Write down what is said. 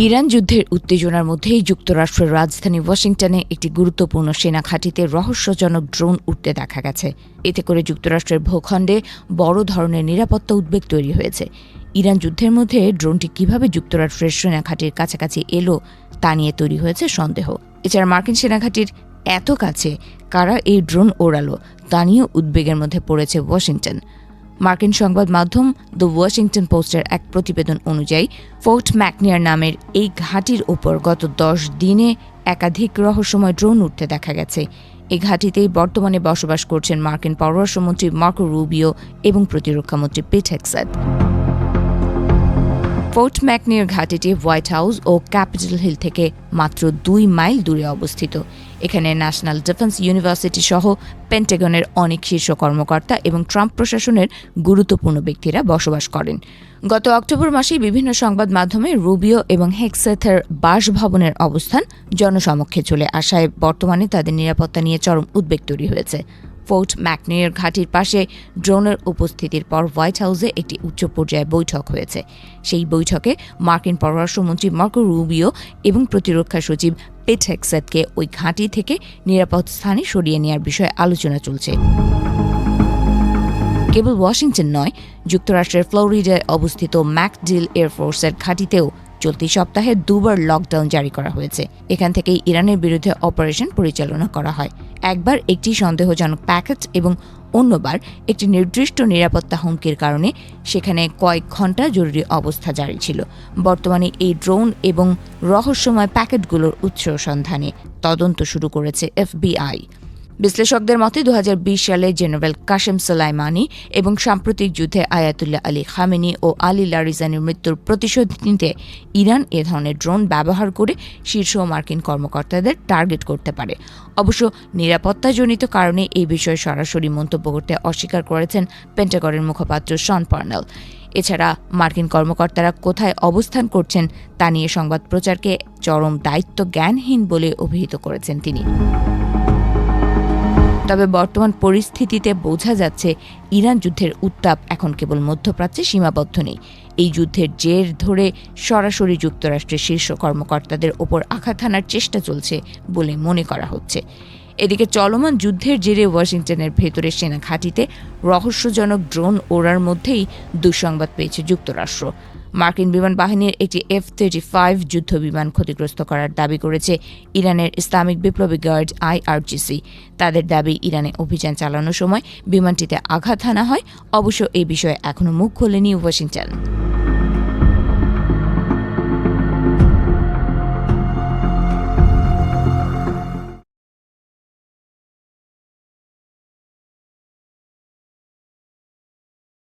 Iran যুদ্ধের উত্তেজনার মধ্যেই যুক্তরাষ্ট্রের রাজধানী ওয়াশিংটনে একটি গুরুত্বপূর্ণ সেনা ঘাঁটিতে রহস্যজনক ড্রোন উঠতে দেখা গেছে। এতে করে যুক্তরাষ্ট্রের ভূখণ্ডে বড় ধরনের নিরাপত্তা উদ্বেগ তৈরি হয়েছে। ইরান যুদ্ধের মধ্যে ড্রোনটি কিভাবে যুক্তরাষ্ট্রের সেনা ঘাঁটির কাছাকাছি এলো তা নিয়ে তৈরি হয়েছে সন্দেহ। এছাড়া মার্কিন সেনা ঘাঁটির এত কাছে কারা এই ড্রোন ওড়ালো তা নিয়েও উদ্বেগের মধ্যে পড়েছে ওয়াশিংটন। মার্কিন সংবাদ মাধ্যম দ্য ওয়াশিংটন পোস্টের এক প্রতিবেদন অনুযায়ী ফোর্ট ম্যাকনিয়ার নামের এই ঘাঁটির ওপর গত 10 দিনে একাধিক রহস্যময় ড্রোন উঠতে দেখা গেছে। এই ঘাঁটিতেই বর্তমানে বসবাস করছেন মার্কিন পররাষ্ট্রমন্ত্রী মার্কো রুবিও এবং প্রতিরক্ষামন্ত্রী পিট হেগসেথ। ফোর্ট ম্যাকনিয়ার ঘাঁটিটি হোয়াইট হাউস ও ক্যাপিটাল হিল থেকে মাত্র 2 মাইল দূরে অবস্থিত। এখানে ন্যাশনাল ডিফেন্স ইউনিভার্সিটি সহ পেন্টাগনের অনেক শীর্ষ কর্মকর্তা এবং ট্রাম্প প্রশাসনের গুরুত্বপূর্ণ ব্যক্তিরা বসবাস করেন। গত অক্টোবর মাসে বিভিন্ন সংবাদ মাধ্যমে রুবিও এবং হেগসেথের বাসভবনের অবস্থান জনসমক্ষে চলে আসায় বর্তমানে তাদের নিরাপত্তা নিয়ে চরম উদ্বেগ তৈরি হয়েছে। ফোর্ট ম্যাকনিয়ার ঘাঁটির পাশে ড্রোনের উপস্থিতির পর হোয়াইট হাউসে একটি উচ্চ পর্যায়ে বৈঠক হয়েছে। সেই বৈঠকে মার্কিন পররাষ্ট্রমন্ত্রী মার্কো রুবিও এবং প্রতিরক্ষা সচিব পিট হেগসেথকে ওই ঘাঁটি থেকে নিরাপদ স্থানে সরিয়ে নেওয়ার বিষয়ে আলোচনা চলছে। কেবল ওয়াশিংটন নয়, যুক্তরাষ্ট্রের ফ্লোরিডায় অবস্থিত ম্যাকডিল এয়ারফোর্সের ঘাঁটিতেও চলতি সপ্তাহে 2 বার লকডাউন জারি করা হয়েছে। এখান থেকেই ইরানের বিরুদ্ধে অপারেশন পরিচালনা করা হয়। একবার একটি সন্দেহজনক প্যাকেট এবং অন্যবার একটি নির্দিষ্ট নিরাপত্তা হুমকির কারণে সেখানে কয়েক ঘণ্টা জরুরি অবস্থা জারি ছিল। বর্তমানে এই ড্রোন এবং রহস্যময় প্যাকেটগুলোর উৎস সন্ধানে তদন্ত শুরু করেছে এফবিআই। বিশ্লেষকদের মতে 2020 সালে জেনারেল কাশেম সোলাইমানি এবং সাম্প্রতিক যুদ্ধে আয়াতুল্লাহ আলী খামেনি ও আলী লারিজানির মৃত্যুর প্রতিশোধ নিতে ইরান এ ধরনের ড্রোন ব্যবহার করে শীর্ষ মার্কিন কর্মকর্তাদের টার্গেট করতে পারে। অবশ্য নিরাপত্তাজনিত কারণে এই বিষয়ে সরাসরি মন্তব্য করতে অস্বীকার করেছেন পেন্টাগনের মুখপাত্র শন পার্নেল। এছাড়া মার্কিন কর্মকর্তারা কোথায় অবস্থান করছেন তা নিয়ে সংবাদ প্রচারকে চরম দায়িত্ব জ্ঞানহীন বলে অভিহিত করেছেন তিনি। তবে বর্তমান পরিস্থিতিতে বোঝা যাচ্ছে ইরান যুদ্ধের উত্তাপ এখন কেবল মধ্যপ্রাচ্যে সীমাবদ্ধ নেই। এই যুদ্ধের জের ধরে সরাসরি যুক্তরাষ্ট্রের শীর্ষ কর্মকর্তাদের ওপর আঘাত হানার চেষ্টা চলছে বলে মনে করা হচ্ছে। এদিকে চলমান যুদ্ধের জেরে ওয়াশিংটনের ভেতরে সেনা ঘাঁটিতে রহস্যজনক ড্রোন ওড়ার মধ্যেই দুঃসংবাদ পেয়েছে যুক্তরাষ্ট্র। মার্কিন বিমান বাহিনীর একটি F-35 যুদ্ধ বিমান ক্ষতিগ্রস্ত করার দাবি করেছে ইরানের ইসলামিক বিপ্লবী গার্ড IRGC। তাদের দাবি, ইরানে অভিযান চালানোর সময় বিমানটিতে আঘাত হানা হয়। অবশ্য এই বিষয়ে এখনও মুখ খোলেনি ওয়াশিংটন।